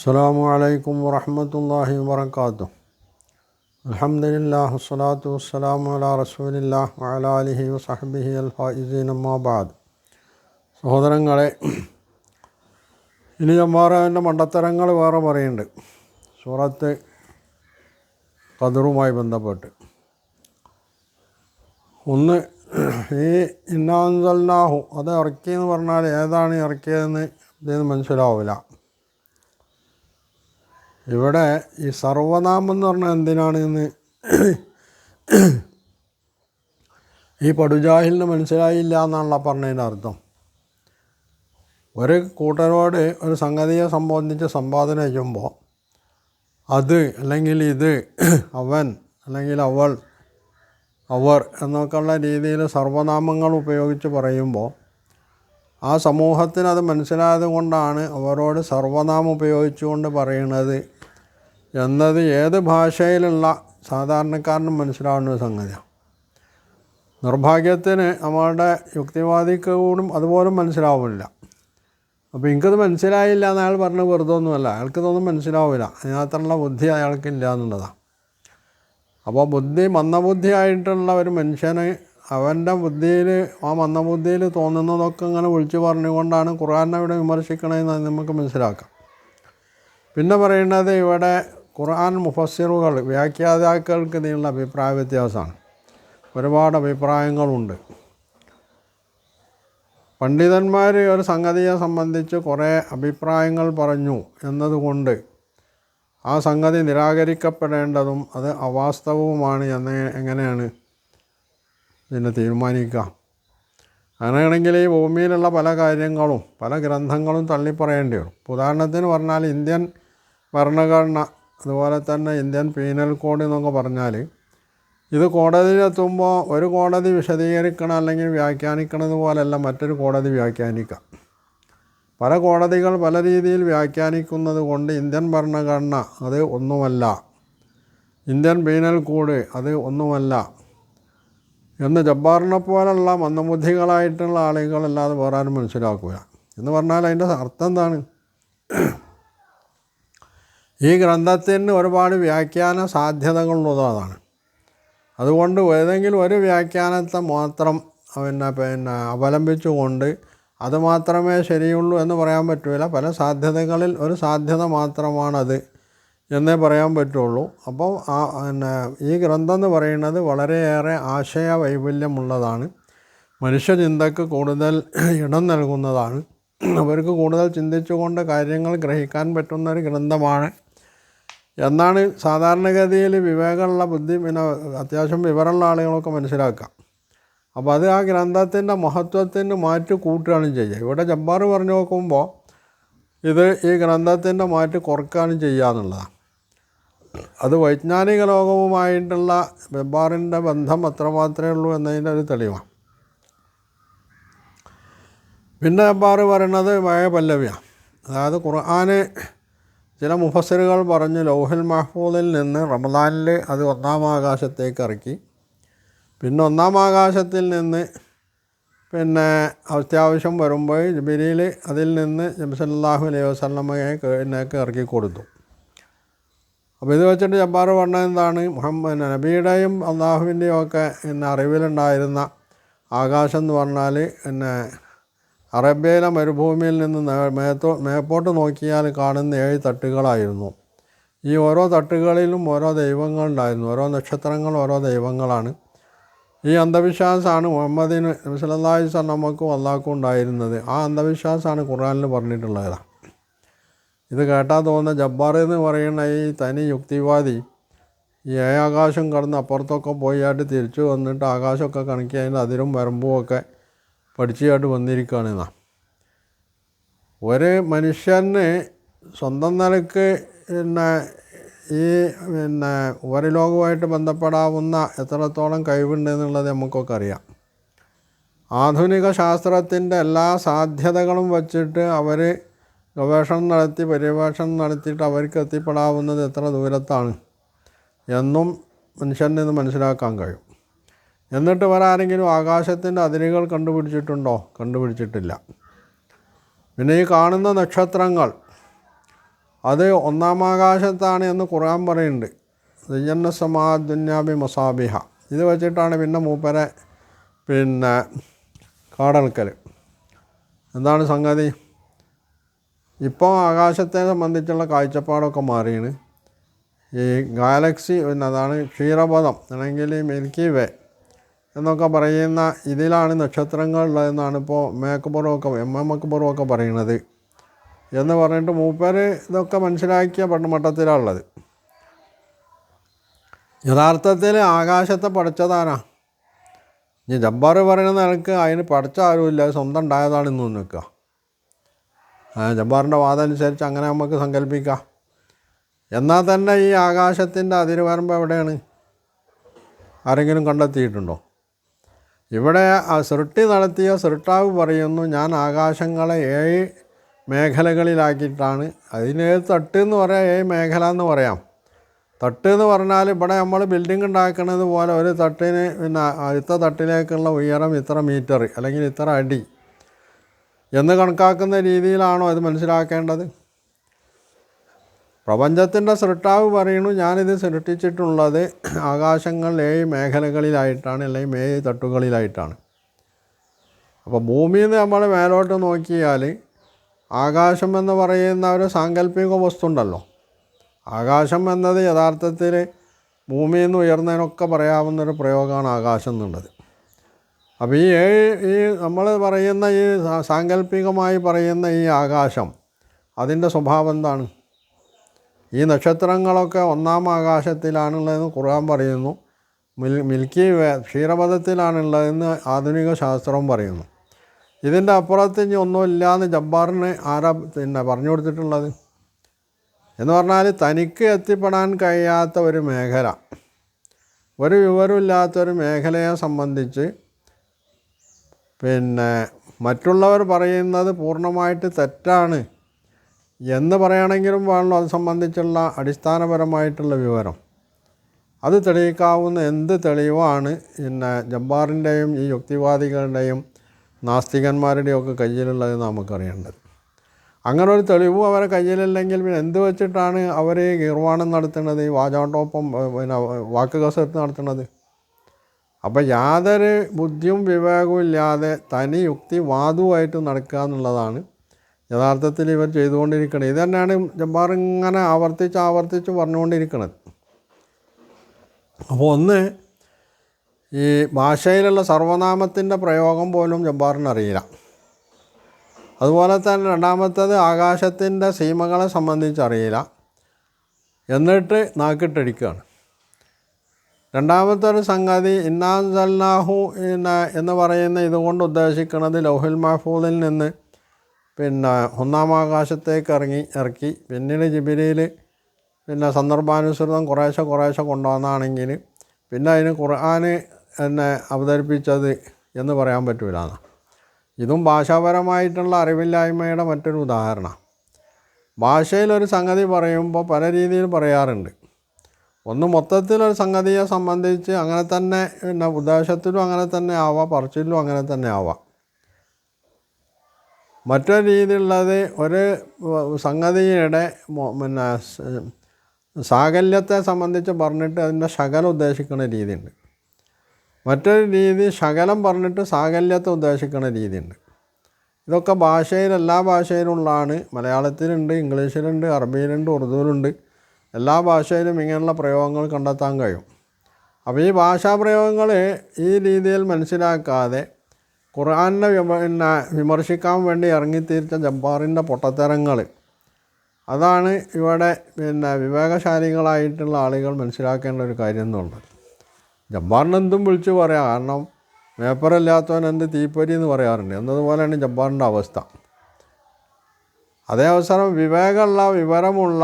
അസ്സലാമു അലൈക്കും വറഹ്മത്തുള്ളാഹി വബറകാതുഹു. അൽഹംദുലില്ലാഹി വസ്സലാത്തു വസ്സലാമു അലാ റസൂലില്ലാഹി വഅലാ ആലിഹി വസഹ്ബിഹി അൽ ഫായിസീന അമ്മാ ബഅദ്. സഹോദരങ്ങളെ, ഇനി ജമ്മാറിൻ്റെ മണ്ടത്തരങ്ങൾ വേറെ പറയുന്നുണ്ട് സൂറത്ത് ഖദറുമായി ബന്ധപ്പെട്ട്. ഒന്ന്, ഈ ഇന്നാ അൻസൽനാഹു അത് ഇറക്കിയെന്ന് പറഞ്ഞാൽ ഏതാണ് ഇറക്കിയതെന്ന് ഇതിന് മനസ്സിലാവില്ല. ഇവിടെ ഈ സർവനാമം എന്ന് പറഞ്ഞാൽ എന്തിനാണ് എന്ന് ഈ പടുജാഹിലിന് മനസ്സിലായില്ല എന്നാണല്ലോ പറഞ്ഞതിൻ്റെ അർത്ഥം. ഒരു കൂട്ടരോട് ഒരു സംഗതിയെ സംബന്ധിച്ച് സംവാദന ചെയ്യുമ്പോൾ അത് അല്ലെങ്കിൽ ഇത്, അവൻ അല്ലെങ്കിൽ അവൾ, അവർ എന്നൊക്കെയുള്ള രീതിയിൽ സർവനാമങ്ങൾ ഉപയോഗിച്ച് പറയുമ്പോൾ ആ സമൂഹത്തിന് അത് മനസ്സിലായത് കൊണ്ടാണ് അവരോട് സർവനാമം ഉപയോഗിച്ചുകൊണ്ട് പറയുന്നത് എന്നത് ഏത് ഭാഷയിലുള്ള സാധാരണക്കാരനും മനസ്സിലാവുന്ന സംഗതിയാണ്. നിർഭാഗ്യത്തിന് നമ്മളുടെ യുക്തിവാദിക്ക് കൂടും അതുപോലും മനസ്സിലാവില്ല. അപ്പോൾ എനിക്കത് മനസ്സിലായില്ല എന്ന് അയാൾ പറഞ്ഞ് വെറുതെ ഒന്നുമല്ല, അയാൾക്കിതൊന്നും മനസ്സിലാവില്ല, അതിനകത്തുള്ള ബുദ്ധി അയാൾക്കില്ല എന്നുള്ളതാണ്. അപ്പോൾ മന്ദബുദ്ധിയായിട്ടുള്ള ഒരു മനുഷ്യന് അവൻ്റെ ബുദ്ധിയിൽ ആ മന്ദബുദ്ധിയിൽ തോന്നുന്നതൊക്കെ ഇങ്ങനെ വിളിച്ചു പറഞ്ഞുകൊണ്ടാണ് ഖുർആനെ ഇവിടെ വിമർശിക്കണമെന്ന് നമുക്ക് മനസ്സിലാക്കാം. പിന്നെ പറയുന്നത് ഇവിടെ ഖുർആൻ മുഫസ്സിറുകൾ വ്യാഖ്യാതാക്കൾക്ക് ഇതിനുള്ള അഭിപ്രായ വ്യത്യാസമാണ്. ഒരുപാട് അഭിപ്രായങ്ങളുണ്ട്. പണ്ഡിതന്മാർ ഒരു സംഗതിയെ സംബന്ധിച്ച് കുറേ അഭിപ്രായങ്ങൾ പറഞ്ഞു എന്നതുകൊണ്ട് ആ സംഗതി നിരാകരിക്കപ്പെടേണ്ടതും അത് അവാസ്തവവുമാണ് എങ്ങനെയാണ് ഇതിനെ തീരുമാനിക്കുക? അങ്ങനെയാണെങ്കിൽ ഈ ഭൂമിയിലുള്ള പല കാര്യങ്ങളും പല ഗ്രന്ഥങ്ങളും തള്ളിപ്പറയേണ്ടി വരും. ഉദാഹരണത്തിന് പറഞ്ഞാൽ ഇന്ത്യൻ ഭരണഘടന, അതുപോലെ തന്നെ ഇന്ത്യൻ പീനൽ കോഡ് എന്നൊക്കെ പറഞ്ഞാൽ ഇത് കോടതിയിലെത്തുമ്പോൾ ഒരു കോടതി വിശദീകരിക്കണം അല്ലെങ്കിൽ വ്യാഖ്യാനിക്കണത് പോലെയല്ല മറ്റൊരു കോടതി വ്യാഖ്യാനിക്കുക. പല കോടതികൾ പല രീതിയിൽ വ്യാഖ്യാനിക്കുന്നത് കൊണ്ട് ഇന്ത്യൻ ഭരണഘടന അത് ഒന്നുമല്ല, ഇന്ത്യൻ പീനൽ കോഡ് അത് ഒന്നുമല്ല എന്ന് ജബ്ബാറിനെ പോലുള്ള മന്ദബുദ്ധികളായിട്ടുള്ള ആളുകളല്ലാതെ വേറെ ആരും മനസ്സിലാക്കുക. എന്ന് പറഞ്ഞാൽ അതിൻ്റെ അർത്ഥം എന്താണ്? ഈ ഗ്രന്ഥത്തിന് ഒരുപാട് വ്യാഖ്യാന സാധ്യതകളുള്ളതാണ്. അതുകൊണ്ട് ഏതെങ്കിലും ഒരു വ്യാഖ്യാനത്തെ മാത്രം അവലംബിച്ചുകൊണ്ട് അത് മാത്രമേ ശരിയുള്ളൂ എന്ന് പറയാൻ പറ്റില്ല. പല സാധ്യതകളിൽ ഒരു സാധ്യത മാത്രമാണത് എന്നേ പറയാൻ പറ്റുള്ളൂ. അപ്പോൾ ഈ ഗ്രന്ഥം എന്ന് പറയുന്നത് വളരെയേറെ ആശയ വൈപുല്യമുള്ളതാണ്. മനുഷ്യചിന്തക്ക് കൂടുതൽ ഇടം നൽകുന്നതാണ്. അവർക്ക് കൂടുതൽ ചിന്തിച്ചുകൊണ്ട് കാര്യങ്ങൾ ഗ്രഹിക്കാൻ പറ്റുന്ന ഒരു ഗ്രന്ഥമാണ് എന്നാണ് സാധാരണഗതിയിൽ വിവേകമുള്ള ബുദ്ധി അത്യാവശ്യം വിവരമുള്ള ആളുകളൊക്കെ മനസ്സിലാക്കുക. അപ്പോൾ അത് ആ ഗ്രന്ഥത്തിൻ്റെ മഹത്വത്തിന് മാറ്റി കൂട്ടുകയാണ് ചെയ്യുക. ഇവിടെ ജബ്ബാർ പറഞ്ഞു നോക്കുമ്പോൾ ഇത് ഈ ഗ്രന്ഥത്തിൻ്റെ മാറ്റി കുറക്കുകയാണ് ചെയ്യുക എന്നുള്ളതാണ്. അത് വൈജ്ഞാനിക ലോകവുമായിട്ടുള്ള ജബ്ബാറിൻ്റെ ബന്ധം അത്രമാത്രമേ ഉള്ളൂ എന്നതിൻ്റെ ഒരു തെളിവാണ്. പിന്നെ ജബ്ബാർ പറയുന്നത് പഴയ പല്ലവിയാണ്. അതായത് ഖുർആന് ചില മുഫസ്സിറുകൾ പറഞ്ഞു ലൗഹുൽ മഹ്ഫൂദിൽ നിന്ന് റമദാനിൽ അത് 1-ാം ആകാശത്തേക്ക് ഇറക്കി. പിന്നെ 1-ാം ആകാശത്തിൽ നിന്ന് അത്യാവശ്യം വരുമ്പോൾ ജിബ്രീൽ അതിൽ നിന്ന് നബി സല്ലല്ലാഹു അലൈഹി വസല്ലമയ്ക്ക് ഇറക്കി കൊടുത്തു. അപ്പോൾ ഇത് വെച്ചിട്ട് ജബ്ബാർ പറഞ്ഞത് എന്താണ്? നബിയുടെയും അള്ളാഹുവിൻ്റെയും ഒക്കെ അറിവിലുണ്ടായിരുന്ന ആകാശം എന്ന് പറഞ്ഞാൽ അറേബ്യയിലെ മരുഭൂമിയിൽ നിന്ന് മേപ്പോട്ട് നോക്കിയാൽ കാണുന്ന 7 തട്ടുകളായിരുന്നു. ഈ ഓരോ തട്ടുകളിലും ഓരോ ദൈവങ്ങളുണ്ടായിരുന്നു, ഓരോ നക്ഷത്രങ്ങൾ ഓരോ ദൈവങ്ങളാണ്. ഈ അന്ധവിശ്വാസമാണ് മുഹമ്മദിന് നബി സല്ലല്ലാഹു അലൈഹി വസല്ലമക്കും അള്ളാഹ്ക്കും ഉണ്ടായിരുന്നത്. ആ അന്ധവിശ്വാസമാണ് ഖുർആനിൽ പറഞ്ഞിട്ടുള്ളത്. ഇത് കേട്ടാൽ തോന്നുന്ന ജബ്ബാർ എന്ന് പറയുന്ന ഈ തനി യുക്തിവാദി ഈ ആകാശം കടന്ന് അപ്പുറത്തൊക്കെ പോയിട്ട് തിരിച്ചു വന്നിട്ട് ആകാശമൊക്കെ കണക്കി അതിൻ്റെ അതിരും വരമ്പുമൊക്കെ പഠിച്ചായിട്ട് വന്നിരിക്കുകയാണെന്നാണ്. ഒരു മനുഷ്യന് സ്വന്തം നിലക്ക് ഈ ഉപരിലോകവുമായിട്ട് ബന്ധപ്പെടാവുന്ന എത്രത്തോളം കഴിവുണ്ട് എന്നുള്ളത് നമുക്കൊക്കെ അറിയാം. ആധുനിക ശാസ്ത്രത്തിൻ്റെ എല്ലാ സാധ്യതകളും വച്ചിട്ട് അവർ ഗവേഷണം നടത്തി പര്യവേഷണം നടത്തിയിട്ട് അവർക്ക് എത്തിപ്പെടാവുന്നത് എത്ര ദൂരത്താണ് എന്നും മനുഷ്യന് ഇത് മനസ്സിലാക്കാൻ കഴിയും. എന്നിട്ട് ആരെങ്കിലും ആകാശത്തിൻ്റെ അതിരുകൾ കണ്ടുപിടിച്ചിട്ടുണ്ടോ? കണ്ടുപിടിച്ചിട്ടില്ല. പിന്നെ ഈ കാണുന്ന നക്ഷത്രങ്ങൾ അത് ഒന്നാം ആകാശത്താണ് എന്ന് ഖുർആൻ പറയുന്നുണ്ട്. സയ്യന്ന സമാ ദുന്യാബി മസാബിഹ. ഇത് വെച്ചിട്ടാണ് പിന്നെ മൂപ്പരെ കാടൽക്കൽ. എന്താണ് സംഗതി? ഇപ്പോൾ ആകാശത്തെ സംബന്ധിച്ചുള്ള കാഴ്ചപ്പാടൊക്കെ മാറിയാണ്. ഈ ഗാലക്സി അതാണ് ക്ഷീരപഥം അല്ലെങ്കിൽ മിൽക്കി വേ എന്നൊക്കെ പറയുന്ന ഇതിലാണ് നക്ഷത്രങ്ങൾ ഉള്ളതെന്നാണ് ഇപ്പോൾ മക്ബറുമൊക്കെ പറയുന്നത് എന്ന് പറഞ്ഞിട്ട് മൂപ്പര് ഇതൊക്കെ മനസ്സിലാക്കിയ മട്ടത്തിലാണുള്ളത്. യഥാർത്ഥത്തിൽ ആകാശത്തെ പഠിച്ചതാരാ? ഇനി ജബ്ബാർ പറയുന്ന നിലക്ക് അതിന് പഠിച്ച ആരുമില്ല, അത് സ്വന്തം ഉണ്ടായതാണെന്ന് നിൽക്കുക. ജബ്ബാറിൻ്റെ വാദം അനുസരിച്ച് അങ്ങനെ നമുക്ക് സങ്കല്പിക്കാം. എന്നാൽ തന്നെ ഈ ആകാശത്തിൻ്റെ അതിരുവരമ്പ് എവിടെയാണ്? ആരെങ്കിലും കണ്ടെത്തിയിട്ടുണ്ടോ? ഇവിടെ സൃഷ്ടി നടത്തിയ സൃഷ്ടാവ് പറയുന്നു, ഞാൻ ആകാശങ്ങളെ 7 മേഖലകളിലാക്കിയിട്ടാണ്. അതിന് തട്ട് എന്ന് പറയാം, 7 മേഖല എന്ന് പറയാം. തട്ട് എന്ന് പറഞ്ഞാൽ ഇവിടെ നമ്മൾ ബിൽഡിംഗ് ഉണ്ടാക്കുന്നത് പോലെ ഒരു തട്ടിന് അടുത്ത തട്ടിലേക്കുള്ള ഉയരം ഇത്ര മീറ്റർ അല്ലെങ്കിൽ ഇത്ര അടി എന്ന് കണക്കാക്കുന്ന രീതിയിലാണോ അത് മനസ്സിലാക്കേണ്ടത്? പ്രപഞ്ചത്തിൻ്റെ സൃഷ്ടാവ് പറയുന്നു, ഞാനിത് സൃഷ്ടിച്ചിട്ടുള്ളത് ആകാശങ്ങൾ 7 മേഖലകളിലായിട്ടാണ്, അല്ലെങ്കിൽ 7 തട്ടുകളിലായിട്ടാണ്. അപ്പോൾ ഭൂമിയിൽ നിന്ന് നമ്മൾ മേലോട്ട് നോക്കിയാൽ ആകാശം എന്ന് പറയുന്ന ഒരു സാങ്കല്പിക വസ്തു ഉണ്ടല്ലോ. ആകാശം എന്നത് യഥാർത്ഥത്തിൽ ഭൂമിയിൽ നിന്ന് ഉയർന്നതിനൊക്കെ പറയാവുന്നൊരു പ്രയോഗമാണ് ആകാശം എന്നുള്ളത്. അപ്പോൾ ഈ നമ്മൾ പറയുന്ന ഈ സാങ്കല്പികമായി പറയുന്ന ഈ ആകാശം, അതിൻ്റെ സ്വഭാവം എന്താണ്? ഈ നക്ഷത്രങ്ങളൊക്കെ ഒന്നാം ആകാശത്തിലാണുള്ളതെന്ന് ഖുർആൻ പറയുന്നു. മിൽക്കി വേ ക്ഷീരപഥത്തിലാണുള്ളതെന്ന് ആധുനിക ശാസ്ത്രവും പറയുന്നു. ഇതിൻ്റെ അപ്പുറത്ത് ഇനി ഒന്നുമില്ല എന്ന് ജബ്ബാറിന് ആരാ പറഞ്ഞു കൊടുത്തിട്ടുള്ളത്? എന്ന് പറഞ്ഞാൽ തനിക്ക് എത്തിപ്പെടാൻ കഴിയാത്ത ഒരു മേഖല, ഒരു വിവരമില്ലാത്തൊരു മേഖലയെ സംബന്ധിച്ച് മറ്റുള്ളവർ പറയുന്നത് പൂർണ്ണമായിട്ട് തെറ്റാണ് എന്ന് പറയണമെങ്കിലും വേണമല്ലോ അത് സംബന്ധിച്ചുള്ള അടിസ്ഥാനപരമായിട്ടുള്ള വിവരം. അത് തെളിയിക്കാവുന്ന എന്ത് തെളിവാണ് ജബ്ബാറിൻ്റെയും ഈ യുക്തിവാദികളുടെയും നാസ്തികന്മാരുടെയൊക്കെ കയ്യിലുള്ളത് നമുക്കറിയേണ്ടത്. അങ്ങനെ ഒരു തെളിവും അവരെ കയ്യിലില്ലെങ്കിൽ പിന്നെ എന്ത് വെച്ചിട്ടാണ് അവർ ഗീർവാണം നടത്തുന്നത്, ഈ വാചാട്ടോപ്പം വാക്ക് കസരത്ത് നടത്തുന്നത്? അപ്പോൾ യാതൊരു ബുദ്ധിയും വിവേകവും ഇല്ലാതെ തനി യുക്തിവാദവുമായിട്ട് നടക്കുക എന്നുള്ളതാണ് യഥാർത്ഥത്തിൽ ഇവർ ചെയ്തുകൊണ്ടിരിക്കുന്നത്. ഇത് തന്നെയാണ് ജബ്ബാർ ഇങ്ങനെ ആവർത്തിച്ച് പറഞ്ഞുകൊണ്ടിരിക്കുന്നത്. അപ്പോൾ ഒന്ന്, ഈ ഭാഷയിലുള്ള സർവനാമത്തിൻ്റെ പ്രയോഗം പോലും ജബ്ബാറിന് അറിയില്ല. അതുപോലെ തന്നെ രണ്ടാമത്തേത് ആകാശത്തിൻ്റെ സീമകളെ സംബന്ധിച്ചറിയില്ല, എന്നിട്ട് നാക്കിട്ടടിക്കുകയാണ്. രണ്ടാമത്തെ ഒരു സംഗതി, ഇന്നാൻസൽനാഹു എന്ന് പറയുന്ന ഇതുകൊണ്ട് ഉദ്ദേശിക്കുന്നത് ലൗഹുൽ മഹ്ഫൂദിൽ നിന്ന് ഒന്നാം ആകാശത്തേക്ക് ഇറക്കി പിന്നീട് ജിബ്രീൽ സന്ദർഭാനുസൃതം കുറേശ്ശെ കൊണ്ടുവന്നാണെങ്കിൽ പിന്നെ അതിന് ഖുർആൻ അവതരിപ്പിച്ചത് എന്ന് പറയാൻ പറ്റില്ല. ഇതും ഭാഷാപരമായിട്ടുള്ള അറിവില്ലായ്മയുടെ മറ്റൊരു ഉദാഹരണം. ഭാഷയിലൊരു സംഗതി പറയുമ്പോൾ പല രീതിയിൽ പറയാറുണ്ട്. ഒന്ന്, മൊത്തത്തിലൊരു സംഗതിയെ സംബന്ധിച്ച് അങ്ങനെ തന്നെ ഉദ്ദേശത്തിലും അങ്ങനെ തന്നെ ആവാം, പറച്ചിലും അങ്ങനെ തന്നെ ആവാം. മറ്റൊരു രീതിയിലുള്ളത് ഒരു സംഗതിയുടെ സാകല്യത്തെ സംബന്ധിച്ച് പറഞ്ഞിട്ട് അതിൻ്റെ ശകലം ഉദ്ദേശിക്കുന്ന രീതിയുണ്ട്. മറ്റൊരു രീതി ശകലം പറഞ്ഞിട്ട് സാകല്യത്തെ ഉദ്ദേശിക്കുന്ന രീതിയുണ്ട്. ഇതൊക്കെ ഭാഷയിൽ എല്ലാ ഭാഷയിലുള്ളതാണ്. മലയാളത്തിലുണ്ട്, ഇംഗ്ലീഷിലുണ്ട്, അറബിയിലുണ്ട്, ഉറുദുവിലുണ്ട്. എല്ലാ ഭാഷയിലും ഇങ്ങനെയുള്ള പ്രയോഗങ്ങൾ കണ്ടെത്താൻ കഴിയും. അപ്പോൾ ഈ ഭാഷാപ്രയോഗങ്ങൾ ഈ രീതിയിൽ മനസ്സിലാക്കാതെ ഖുർആനെ വിമർശിക്കാൻ വേണ്ടി ഇറങ്ങിത്തിരിച്ച ജബ്ബാറിൻ്റെ പൊട്ടത്തരങ്ങൾ, അതാണ് ഇവിടെ വിവേകശാലികളായിട്ടുള്ള ആളുകൾ മനസ്സിലാക്കേണ്ട ഒരു കാര്യം എന്നുള്ളത്. ജബ്ബാറിന് എന്തും വിളിച്ച് പറയാം, കാരണം പേപ്പറില്ലാത്തവൻ എന്ത് തീപ്പൊരി എന്ന് പറയാറുണ്ട് എന്നതുപോലെയാണ് ജബ്ബാറിൻ്റെ അവസ്ഥ. അതേ അവസരം വിവേകമുള്ള, വിവരമുള്ള,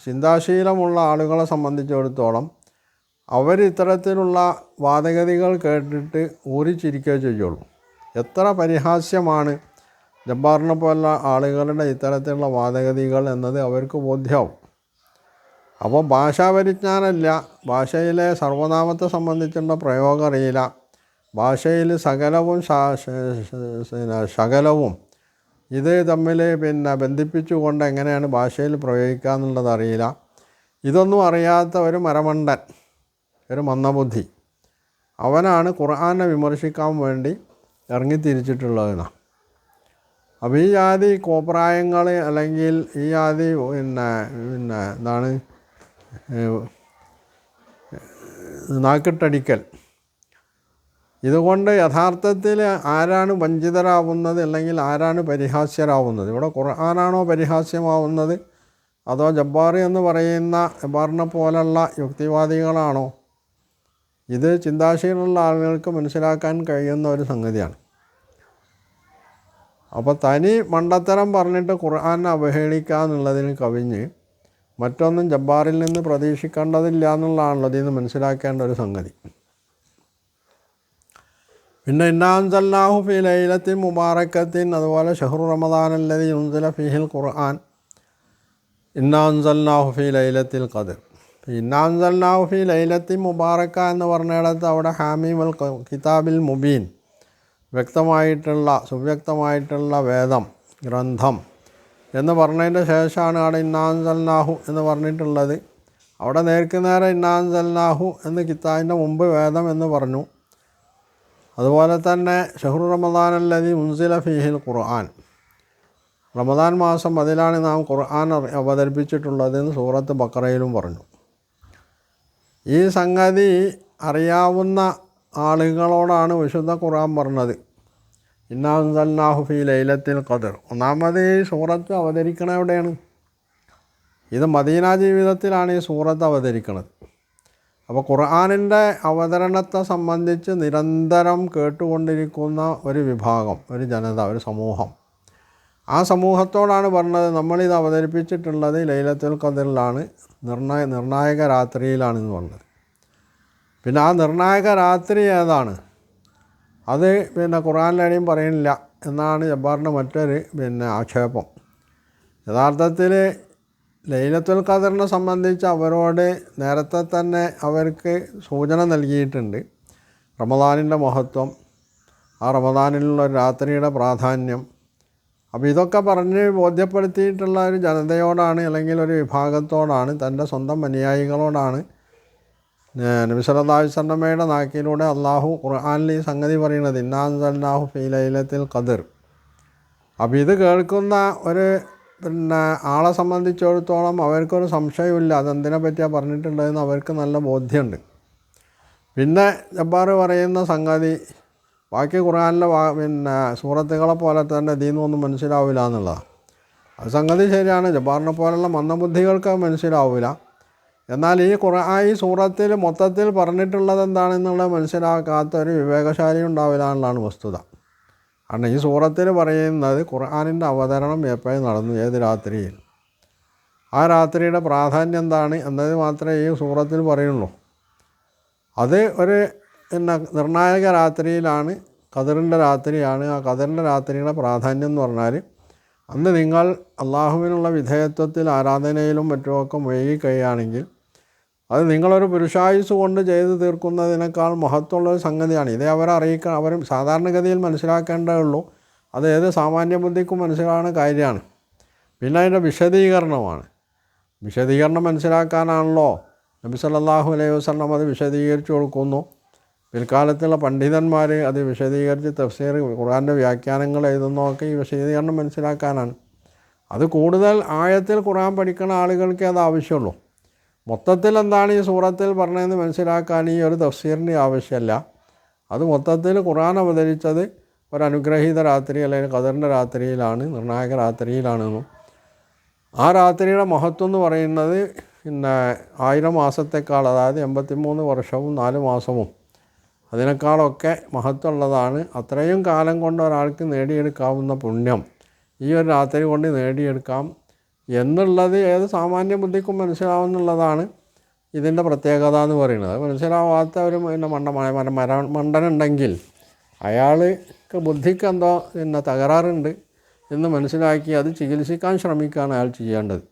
ചിന്താശീലമുള്ള ആളുകളെ സംബന്ധിച്ചിടത്തോളം അവർ ഇത്തരത്തിലുള്ള വാദഗതികൾ കേട്ടിട്ട് ഊരിച്ചിരിക്കുകയേ ചെയ്യുള്ളൂ. എത്ര പരിഹാസ്യമാണ് ജബ്ബാറിനെ പോലുള്ള ആളുകളുടെ ഇത്തരത്തിലുള്ള വാദഗതികൾ എന്നത് അവർക്ക് ബോധ്യമാവും. അപ്പോൾ ഭാഷാപരിജ്ഞാനമില്ല, ഭാഷയിലെ സർവനാമത്തെ സംബന്ധിച്ചുള്ള പ്രയോഗം അറിയില്ല, ഭാഷയിൽ സകലവും ഇത് തമ്മിൽ ബന്ധിപ്പിച്ചുകൊണ്ട് എങ്ങനെയാണ് ഭാഷയിൽ പ്രയോഗിക്കുക എന്നുള്ളത് അറിയില്ല. ഇതൊന്നും അറിയാത്ത ഒരു മരമണ്ടൻ, ഒരു മന്ദബുദ്ധി, അവനാണ് ഖുർആനെ വിമർശിക്കാൻ വേണ്ടി ഇറങ്ങിത്തിരിച്ചിട്ടുള്ളതെന്നാണ്. അപ്പോൾ ഈ ജാതി കോപ്രായങ്ങൾ അല്ലെങ്കിൽ ഈ ജാതി എന്താണ് നാക്കിട്ടടിക്കൽ, ഇതുകൊണ്ട് യഥാർത്ഥത്തിൽ ആരാണ് വഞ്ചിതരാവുന്നത് അല്ലെങ്കിൽ ആരാണ് പരിഹാസ്യരാവുന്നത്? ഇവിടെ ഖുർആനാണോ പരിഹാസ്യമാവുന്നത്, അതോ ജബ്ബാർ എന്ന് പറയുന്ന ജബ്ബാറിനെ പോലുള്ള യുക്തിവാദികളാണോ? ഇത് ചിന്താശീലമുള്ള ആളുകൾക്ക് മനസ്സിലാക്കാൻ കഴിയുന്ന ഒരു സംഗതിയാണ്. അപ്പോൾ തനി മണ്ടത്തരം പറഞ്ഞിട്ട് ഖുർആനെ അവഹേളിക്കുക എന്നുള്ളതിന് കവിഞ്ഞ് മറ്റൊന്നും ജബ്ബാറിൽ നിന്ന് പ്രതീക്ഷിക്കേണ്ടതില്ല എന്നുള്ളതാണല്ലോ ഇതിൽ നിന്ന് മനസ്സിലാക്കേണ്ട ഒരു സംഗതി. പിന്നെ ഇന്നാ അൻസൽനാഹു ഫീ ലൈലത്തിൻ മുബാറക്കത്തിൻ, അതുപോലെ ഷഹ്റു റമദാനല്ലദീ ഉൻസില ഫീഹിൽ ഖുർആൻ, ഇന്നാ അൻസൽനാഹു ഫീ ലൈലത്തിൽ ഖദ്ർ. ഇന്നാ അൻസൽനാഹു ഫീ ലൈലത്തിൻ മുബാറക്ക എന്ന് പറഞ്ഞിടത്ത് അവിടെ ഹാമീമുൽ കിതാബിൽ മുബീൻ, വ്യക്തമായിട്ടുള്ള സുവ്യക്തമായിട്ടുള്ള വേദം, ഗ്രന്ഥം എന്ന് പറഞ്ഞതിൻ്റെ ശേഷമാണ് അവിടെ ഇന്നാ അൻസൽനാഹു എന്ന് പറഞ്ഞിട്ടുള്ളത്. അവിടെ നേർക്ക് നേരെ ഇന്നാ അൻസൽനാഹു എന്ന് കിതാബിൻ്റെ മുമ്പ് വേദം എന്ന് പറഞ്ഞു. അതുപോലെ തന്നെ ഷഹ്റു റമദാനല്ലദീ ഉൻസില ഫീഹിൽ ഖുർആൻ, റമദാൻ മാസം അതിലാണ് നാം ഖുർആൻ അവതരിപ്പിച്ചിട്ടുള്ളതെന്ന് സൂറത്ത് ബഖറയിലും പറഞ്ഞു. ഈ സംഗതി അറിയാവുന്ന ആളുകളോടാണ് വിശുദ്ധ ഖുർആൻ പറഞ്ഞത് ഇന്നാ അൻസൽനാഹു ഫീ ലൈലത്തിൽ ഖദ്ർ. ഒന്നാമത് ഈ സൂറത്ത് അവതരിക്കണ എവിടെയാണ്? ഇത് മദീന ജീവിതത്തിലാണ് ഈ സൂറത്ത് അവതരിക്കുന്നത്. അപ്പോൾ ഖുർആനിൻ്റെ അവതരണത്തെ സംബന്ധിച്ച് നിരന്തരം കേട്ടുകൊണ്ടിരിക്കുന്ന ഒരു വിഭാഗം, ഒരു ജനത, ഒരു സമൂഹം, ആ സമൂഹത്തോടാണ് പറഞ്ഞത് നമ്മളിത് അവതരിപ്പിച്ചിട്ടുള്ളത് ലൈലത്തുൽ ഖദ്റിലാണ്, നിർണായക രാത്രിയിലാണെന്ന് പറഞ്ഞത്. പിന്നെ ആ നിർണായക രാത്രി ഏതാണ്? അത് ഖുർആനിലെവിടെയും പറയുന്നില്ല എന്നാണ് ജബ്ബാറിൻ്റെ മറ്റൊരു ആക്ഷേപം. യഥാർത്ഥത്തിൽ ലൈലത്തുൽ ഖദ്റിനെ സംബന്ധിച്ച് അവരോട് നേരത്തെ തന്നെ അവർക്ക് സൂചന നൽകിയിട്ടുണ്ട്. റമദാനിൻ്റെ മഹത്വം, ആ റമദാനിലുള്ള ഒരു രാത്രിയുടെ പ്രാധാന്യം. അപ്പോൾ ഇതൊക്കെ പറഞ്ഞ് ബോധ്യപ്പെടുത്തിയിട്ടുള്ള ഒരു ജനതയോടാണ് അല്ലെങ്കിൽ ഒരു വിഭാഗത്തോടാണ്, തൻ്റെ സ്വന്തം അനുയായികളോടാണ് നബി സല്ലല്ലാഹു അലൈഹി വസല്ലമയുടെ നാക്കിലൂടെ അള്ളാഹു ഖുർആനിൽ ഈ സംഗതി പറയുന്നത് ഇന്നാ അൻസൽനാഹു ഫീ ലൈലത്തിൽ ഖദ്ർ. അപ്പോൾ ഇത് കേൾക്കുന്ന ഒരു ആളെ സംബന്ധിച്ചിടത്തോളം അവർക്കൊരു സംശയമില്ല അതെന്തിനെ പറ്റിയാണ് പറഞ്ഞിട്ടുള്ളതെന്ന് അവർക്ക് നല്ല ബോധ്യമുണ്ട്. പിന്നെ ജബ്ബാർ പറയുന്ന സംഗതി ബാക്കി ഖുർആനിലെ സൂറത്തുകളെ പോലെ തന്നെ ഇതിൽ നിന്നൊന്നും മനസ്സിലാവില്ല എന്നുള്ളതാണ്. അത് സംഗതി ശരിയാണ്, ജബ്ബാറിനെ പോലുള്ള മന്ദബുദ്ധികൾക്ക് മനസ്സിലാവില്ല. എന്നാൽ ഈ സൂറത്തിൽ മൊത്തത്തിൽ പറഞ്ഞിട്ടുള്ളത് എന്താണെന്നുള്ളത് മനസ്സിലാക്കാത്ത ഒരു വിവേകശാലി ഉണ്ടാവില്ല എന്നുള്ളതാണ് വസ്തുത. കാരണം ഈ സൂറത്തിൽ പറയുന്നത് ഖുർആനിൻ്റെ അവതരണം എപ്പോഴും നടന്നു, ഏത് രാത്രിയിൽ, ആ രാത്രിയുടെ പ്രാധാന്യം എന്താണ് എന്നത് മാത്രമേ ഈ സൂറത്തിൽ പറയുള്ളൂ. അത് ഒരു നിർണായക രാത്രിയിലാണ്, ഖദറിൻ്റെ രാത്രിയാണ്. ആ ഖദറിൻ്റെ രാത്രിയുടെ പ്രാധാന്യം എന്ന് പറഞ്ഞാൽ അന്ന് നിങ്ങൾ അള്ളാഹുവിനുള്ള വിധേയത്വത്തിൽ ആരാധനയിലും മറ്റുമൊക്കെ മുഴുകിക്കഴിയുകയാണെങ്കിൽ അത് നിങ്ങളൊരു പുരുഷായുസ് കൊണ്ട് ചെയ്തു തീർക്കുന്നതിനേക്കാൾ മഹത്വമുള്ളൊരു സംഗതിയാണ്. ഇതേ അവരറിയിക്കണം, അവർ സാധാരണഗതിയിൽ മനസ്സിലാക്കേണ്ടേ ഉള്ളൂ. അത് ഏത് സാമാന്യ ബുദ്ധിക്കും മനസ്സിലാവുന്ന കാര്യമാണ്. പിന്നെ അതിൻ്റെ വിശദീകരണം മനസ്സിലാക്കാനാണല്ലോ നബി സല്ലല്ലാഹു അലൈഹി വസല്ലം അത് വിശദീകരിച്ച് കൊടുക്കുന്നു. പിൽക്കാലത്തുള്ള പണ്ഡിതന്മാർ അത് വിശദീകരിച്ച് തഫ്സീർ ഖുർആൻ്റെ വ്യാഖ്യാനങ്ങൾ എഴുതുന്നതൊക്കെ ഈ വിശദീകരണം മനസ്സിലാക്കാനാണ്. അത് കൂടുതൽ ആഴത്തിൽ ഖുർആൻ പഠിക്കുന്ന ആളുകൾക്ക് അത് ആവശ്യമുള്ളൂ. മൊത്തത്തിൽ എന്താണ് ഈ സൂറത്തിൽ പറഞ്ഞതെന്ന് മനസ്സിലാക്കാൻ ഈ ഒരു തഫ്സീറിൻ്റെ ആവശ്യമില്ല. അത് മൊത്തത്തിൽ ഖുർആൻ അവതരിച്ചത് ഒരു അനുഗ്രഹീത രാത്രി അല്ലെങ്കിൽ ഖദറിൻ്റെ രാത്രിയിലാണ്, നിർണായക രാത്രിയിലാണെന്നും ആ രാത്രിയുടെ മഹത്വം എന്ന് പറയുന്നത് 1000 മാസത്തേക്കാൾ, അതായത് 83 വർഷവും 4 മാസവും അതിനേക്കാളൊക്കെ മഹത്വമുള്ളതാണ്. അത്രയും കാലം കൊണ്ട് ഒരാൾക്ക് നേടിയെടുക്കാവുന്ന പുണ്യം ഈ ഒരു രാത്രി കൊണ്ട് നേടിയെടുക്കാം എന്നുള്ളത് ഏത് സാമാന്യ ബുദ്ധിക്കും മനസ്സിലാവുന്നുള്ളതാണ് ഇതിൻ്റെ പ്രത്യേകത എന്ന് പറയുന്നത്. അത് മനസ്സിലാവാത്ത ഒരു മണ്ടനുണ്ടെങ്കിൽ അയാൾക്ക് ബുദ്ധിക്ക് എന്തോ തകരാറുണ്ട് എന്ന് മനസ്സിലാക്കി അത് ചികിത്സിക്കാൻ ശ്രമിക്കുകയാണ് അയാൾ ചെയ്യേണ്ടത്.